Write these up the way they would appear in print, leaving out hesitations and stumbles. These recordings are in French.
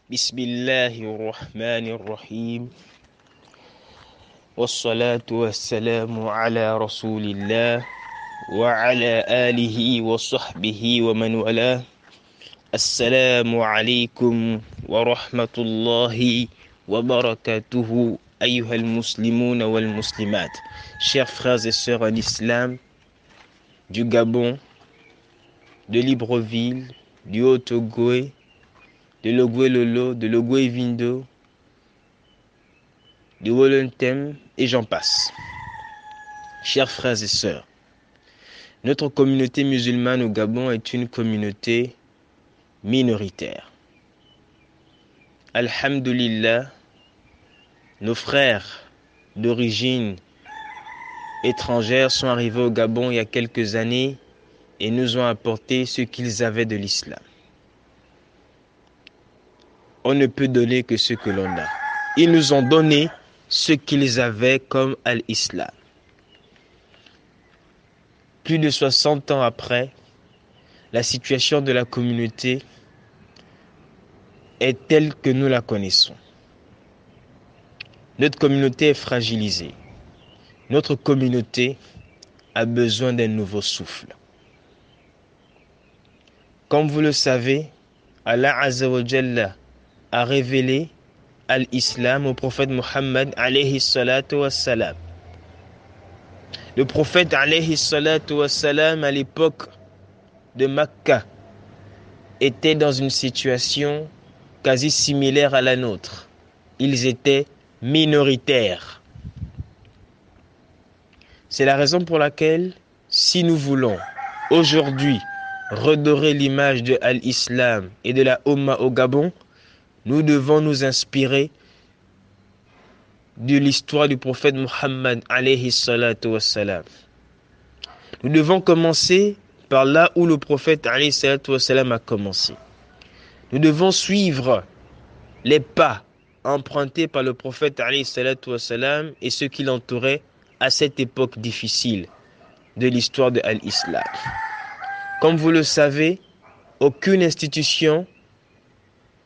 بسم الله الرحمن الرحيم والصلاة والسلام على رسول الله وعلى آله وصحبه ومن والاه. السلام عليكم ورحمة الله وبركاته أيها المسلمون والمسلمات. Chers frères et sœurs en islam du Gabon, de Libreville, du Haut-Ogooué, de Logoué-Lolo, de Logoué-Vindo, de Wolontem et j'en passe. Chers frères et sœurs, notre communauté musulmane au Gabon est une communauté minoritaire. Alhamdulillah, nos frères d'origine étrangère sont arrivés au Gabon il y a quelques années et nous ont apporté ce qu'ils avaient de l'islam. On ne peut donner que ce que l'on a. Ils nous ont donné ce qu'ils avaient comme al-Islam. Plus de 60 ans après, la situation de la communauté est telle que nous la connaissons. Notre communauté est fragilisée. Notre communauté a besoin d'un nouveau souffle. Comme vous le savez, Allah Azza wa Jalla a révélé l'islam au prophète Muhammad alayhi salatu wassalam. Le prophète alayhi salatu wassalam à l'époque de Makka était dans une situation quasi similaire à la nôtre. Ils étaient minoritaires. C'est la raison pour laquelle, si nous voulons aujourd'hui redorer l'image de l'islam et de la Ummah au Gabon, nous devons nous inspirer de l'histoire du prophète Muhammad alayhi salatu wassalam. Nous devons commencer par là où le prophète alayhi salatu wassalam a commencé. Nous devons suivre les pas empruntés par le prophète alayhi salatu wassalam et ceux qui l'entouraient à cette époque difficile de l'histoire de l'islam. Comme vous le savez, aucune institution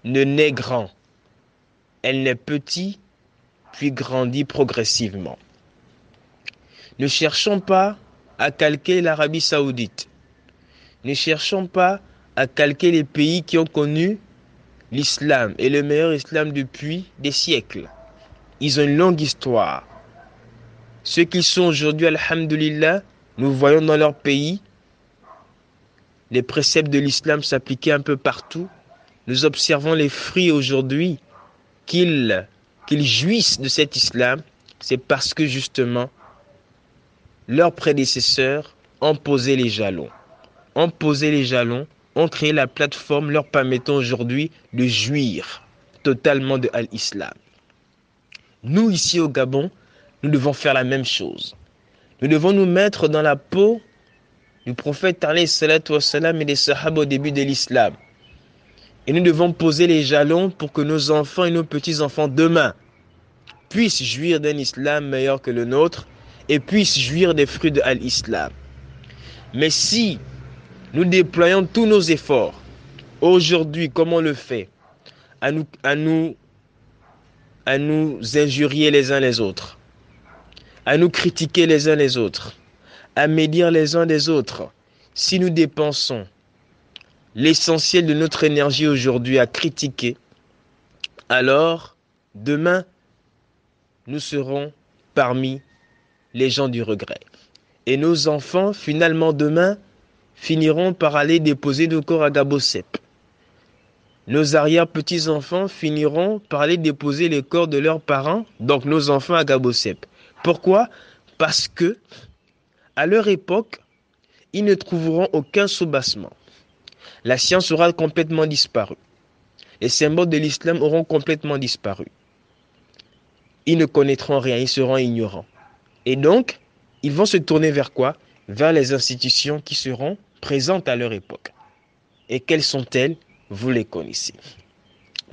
ne naît grand. Elle naît petit, puis grandit progressivement. Ne cherchons pas à calquer l'Arabie Saoudite. Ne cherchons pas à calquer les pays qui ont connu l'islam et le meilleur islam depuis des siècles. Ils ont une longue histoire. Ceux qui sont aujourd'hui, alhamdulillah, nous voyons dans leur pays les préceptes de l'islam s'appliquer un peu partout. Nous observons les fruits aujourd'hui qu'ils jouissent de cet islam. C'est parce que justement, leurs prédécesseurs ont posé les jalons. Ont créé la plateforme leur permettant aujourd'hui de jouir totalement de l'islam. Nous, ici au Gabon, nous devons faire la même chose. Nous devons nous mettre dans la peau du prophète alayhi salatu wassalam et des sahaba au début de l'islam. Et nous devons poser les jalons pour que nos enfants et nos petits-enfants demain puissent jouir d'un islam meilleur que le nôtre et puissent jouir des fruits de l'islam. Mais si nous déployons tous nos efforts aujourd'hui, comme on le fait, à nous injurier les uns les autres, à nous critiquer les uns les autres, à médire les uns des autres, si nous dépensons l'essentiel de notre énergie aujourd'hui à critiquer, alors demain, nous serons parmi les gens du regret. Et nos enfants, finalement demain, finiront par aller déposer nos corps à Gabosep. Nos arrière-petits-enfants finiront par aller déposer les corps de leurs parents, donc nos enfants à Gabosep. Pourquoi? Parce que, à leur époque, ils ne trouveront aucun soubassement. La science aura complètement disparu. Les symboles de l'islam auront complètement disparu. Ils ne connaîtront rien, ils seront ignorants. Et donc, ils vont se tourner vers quoi? Vers les institutions qui seront présentes à leur époque. Et quelles sont-elles? Vous les connaissez.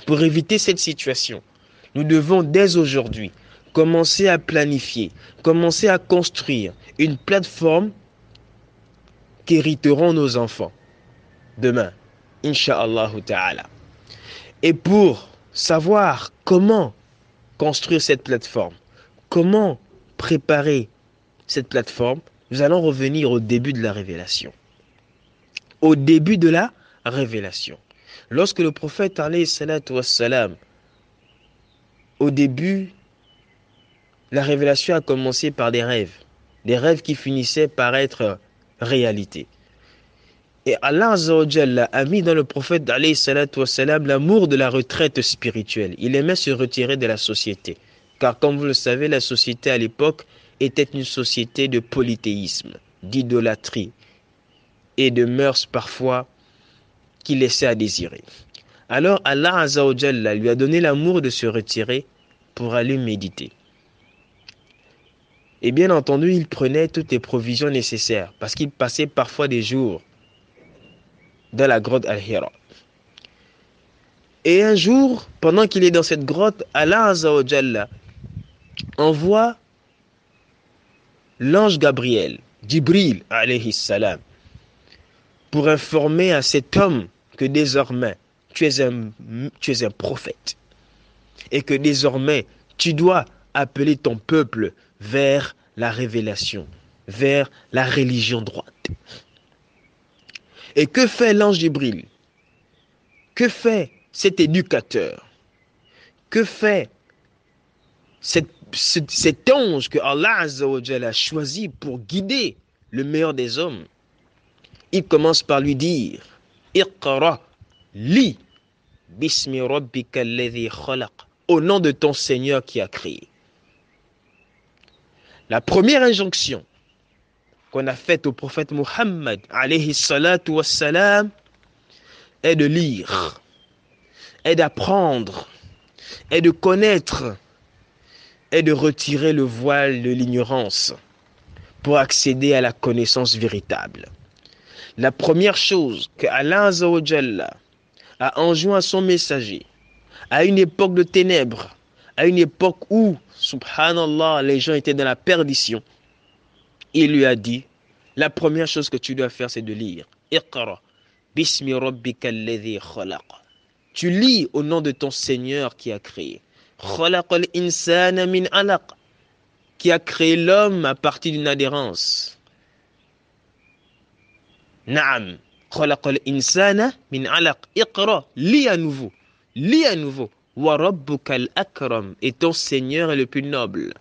Pour éviter cette situation, nous devons dès aujourd'hui commencer à planifier, commencer à construire une plateforme qu'hériteront nos enfants demain, Inch'Allah ta'ala. Et pour savoir comment construire cette plateforme, comment préparer cette plateforme, nous allons revenir au début de la révélation. Au début de la révélation. Lorsque le prophète, alayhi salatu wassalam, au début, la révélation a commencé par des rêves qui finissaient par être réalité. Et Allah Azza wa Jalla a mis dans le prophète, alayhi salatu wassalam, l'amour de la retraite spirituelle. Il aimait se retirer de la société. Car comme vous le savez, la société à l'époque était une société de polythéisme, d'idolâtrie et de mœurs parfois qui laissaient à désirer. Alors Allah Azza wa Jalla lui a donné l'amour de se retirer pour aller méditer. Et bien entendu, il prenait toutes les provisions nécessaires parce qu'il passait parfois des jours dans la grotte Al-Hira. Et un jour, pendant qu'il est dans cette grotte, Allah Azza wa Jalla envoie l'ange Gabriel, Jibril alayhi salam, pour informer à cet homme que désormais tu es un prophète et que désormais tu dois appeler ton peuple vers la révélation, vers la religion droite. Et que fait l'ange Jibril? Que fait cet éducateur? Que fait cet ange que Allah Azza wa Jalla a choisi pour guider le meilleur des hommes? Il commence par lui dire: Iqra, lis, bismi rabbika alladhi khalaq, au nom de ton Seigneur qui a créé. La première injonction qu'on a faite au prophète Muhammad alayhi salatu wassalam est de lire, est d'apprendre, est de connaître, est de retirer le voile de l'ignorance pour accéder à la connaissance véritable. La première chose que Allah Azza wa Jalla a enjoint à son messager, à une époque de ténèbres, à une époque où, subhanallah, les gens étaient dans la perdition, il lui a dit, la première chose que tu dois faire, c'est de lire. Iqra, bismi rabbika alladhi khalaq. Tu lis au nom de ton Seigneur qui a créé. Khalaqal insana min alaq, qui a créé l'homme à partir d'une adhérence. Naam, khalaqal insana min alaq. Iqra, lis à nouveau. Lis à nouveau. Wa rabbukal akram, et ton Seigneur est le plus noble.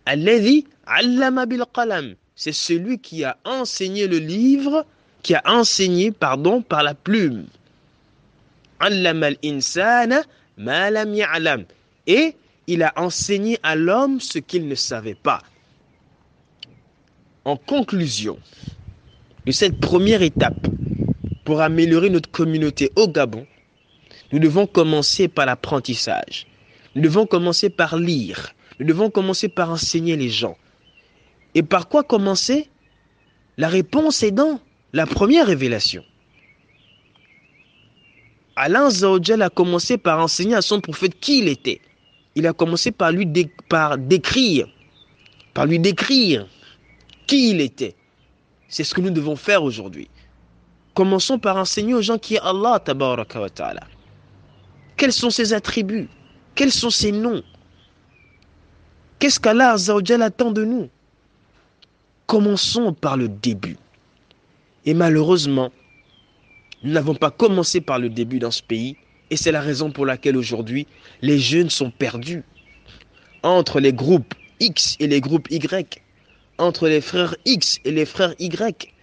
Alladhi allama bil qalam, c'est celui qui a enseigné le livre, qui a enseigné, par la plume. Allama al insana ma lam ya'lam, et il a enseigné à l'homme ce qu'il ne savait pas. En conclusion de cette première étape pour améliorer notre communauté au Gabon, nous devons commencer par l'apprentissage. Nous devons commencer par lire. Nous devons commencer par enseigner les gens. Et par quoi commencer? La réponse est dans la première révélation. Allah Azza wa Jalla a commencé par enseigner à son prophète qui il était. Il a commencé par lui décrire qui il était. C'est ce que nous devons faire aujourd'hui. Commençons par enseigner aux gens qui est Allah tabaraka wa ta'ala. Quels sont ses attributs? Quels sont ses noms? Qu'est-ce qu'Allah Azza wa Jalla attend de nous? Commençons par le début. Et malheureusement, nous n'avons pas commencé par le début dans ce pays. Et c'est la raison pour laquelle aujourd'hui, les jeunes sont perdus. Entre les groupes X et les groupes Y. Entre les frères X et les frères Y.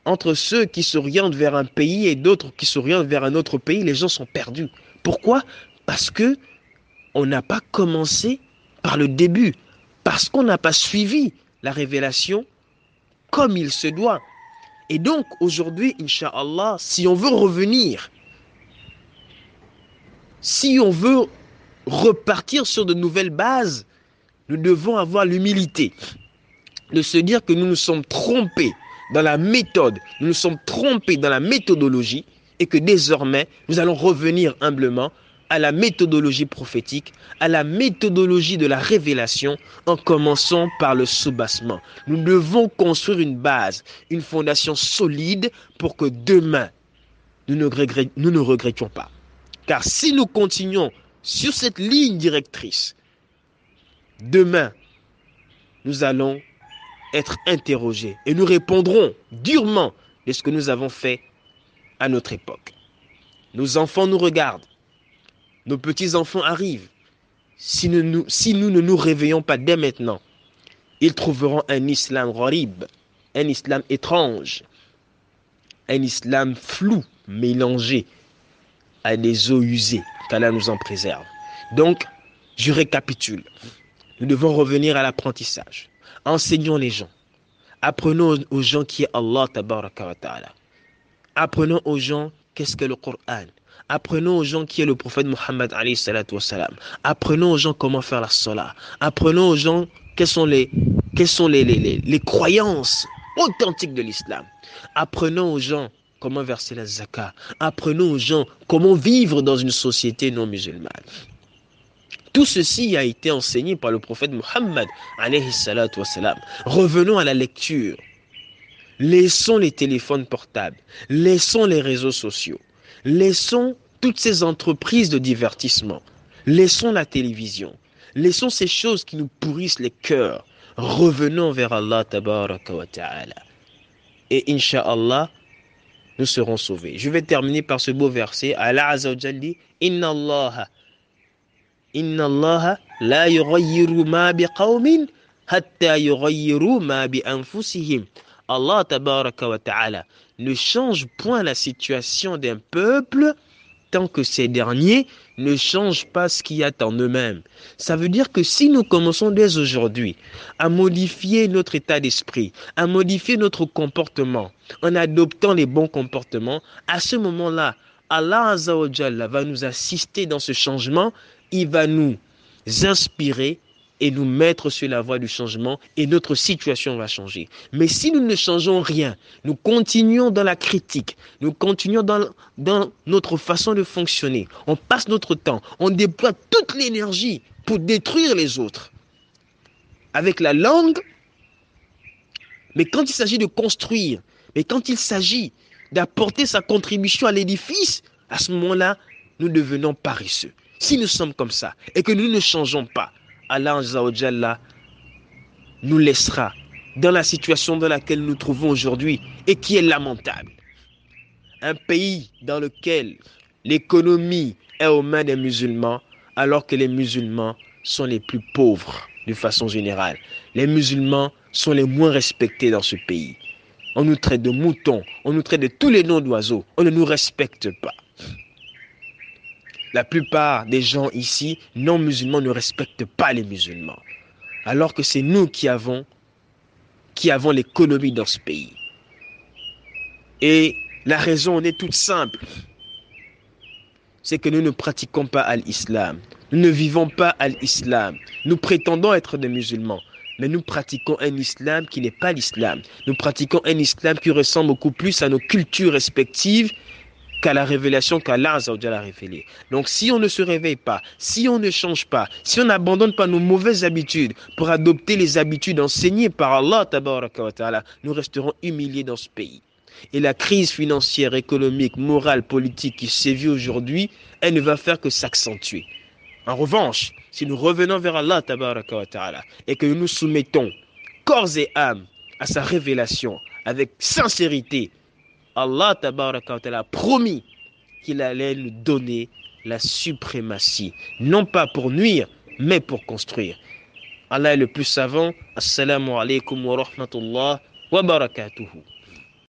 Entre ceux qui s'orientent vers un pays et d'autres qui s'orientent vers un autre pays, les gens sont perdus. Pourquoi? Parce que on n'a pas commencé par le début. Parce qu'on n'a pas suivi la révélation comme il se doit. Et donc, aujourd'hui, Inch'Allah, si on veut revenir, si on veut repartir sur de nouvelles bases, nous devons avoir l'humilité de se dire que nous nous sommes trompés dans la méthode, nous nous sommes trompés dans la méthodologie et que désormais, nous allons revenir humblement à la méthodologie prophétique, à la méthodologie de la révélation, en commençant par le soubassement. Nous devons construire une base, une fondation solide pour que demain, nous ne regrettions pas. Car si nous continuons sur cette ligne directrice, demain, nous allons être interrogés et nous répondrons durement de ce que nous avons fait à notre époque. Nos enfants nous regardent, nos petits-enfants arrivent. Si nous ne nous réveillons pas dès maintenant, ils trouveront un islam gharib, un islam étrange, un islam flou, mélangé à des eaux usées, qu'Allah nous en préserve. Donc, je récapitule. Nous devons revenir à l'apprentissage. Enseignons les gens. Apprenons aux gens qui est Allah tabaraka wa ta'ala. Apprenons aux gens qu'est-ce que le Coran. Apprenons aux gens qui est le prophète Muhammad alayhi salatu wassalam. Apprenons aux gens comment faire la salat. Apprenons aux gens quelles sont les croyances authentiques de l'islam. Apprenons aux gens comment verser la zakat. Apprenons aux gens comment vivre dans une société non musulmane. Tout ceci a été enseigné par le prophète Muhammad alayhi salatu wassalam. Revenons à la lecture. Laissons les téléphones portables. Laissons les réseaux sociaux. Laissons toutes ces entreprises de divertissement. Laissons la télévision. Laissons ces choses qui nous pourrissent les cœurs. Revenons vers Allah tabaraka wa ta'ala. Et incha'Allah, nous serons sauvés. Je vais terminer par ce beau verset. Allah Azza wa Jalla dit Inna Allah la yughayyiru ma bi qawmin hatta yughayyiru ma bi anfusihim. Allah tabaraka wa ta'ala ne change point la situation d'un peuple tant que ces derniers ne changent pas ce qu'il y a en eux-mêmes. Ça veut dire que si nous commençons dès aujourd'hui à modifier notre état d'esprit, à modifier notre comportement, en adoptant les bons comportements, à ce moment-là, Allah Azza wa Jalla va nous assister dans ce changement, il va nous inspirer et nous mettre sur la voie du changement et notre situation va changer. Mais si nous ne changeons rien, nous continuons dans la critique, nous continuons dans notre façon de fonctionner, on passe notre temps, on déploie toute l'énergie pour détruire les autres avec la langue, mais quand il s'agit de construire, mais quand il s'agit d'apporter sa contribution à l'édifice, à ce moment-là, nous devenons paresseux. Si nous sommes comme ça et que nous ne changeons pas, Allah Azza wa Jalla nous laissera dans la situation dans laquelle nous nous trouvons aujourd'hui et qui est lamentable. Un pays dans lequel l'économie est aux mains des musulmans alors que les musulmans sont les plus pauvres de façon générale. Les musulmans sont les moins respectés dans ce pays. On nous traite de moutons, on nous traite de tous les noms d'oiseaux, on ne nous respecte pas. La plupart des gens ici, non musulmans, ne respectent pas les musulmans. Alors que c'est nous qui avons l'économie dans ce pays. Et la raison en est toute simple. C'est que nous ne pratiquons pas l'islam. Nous ne vivons pas l'islam. Nous prétendons être des musulmans. Mais nous pratiquons un islam qui n'est pas l'islam. Nous pratiquons un islam qui ressemble beaucoup plus à nos cultures respectives qu'à la révélation qu'Allah a révélée. Donc si on ne se réveille pas, si on ne change pas, si on n'abandonne pas nos mauvaises habitudes pour adopter les habitudes enseignées par Allah, tabaraka wa ta'ala, nous resterons humiliés dans ce pays. Et la crise financière, économique, morale, politique qui sévit aujourd'hui, elle ne va faire que s'accentuer. En revanche, si nous revenons vers Allah, tabaraka wa ta'ala, et que nous nous soumettons corps et âme à sa révélation avec sincérité, Allah tabaraka wa ta'ala a promis qu'il allait nous donner la suprématie, non pas pour nuire, mais pour construire. Allah est le plus savant. Assalamu alaikum wa rahmatullah wa barakatuhu.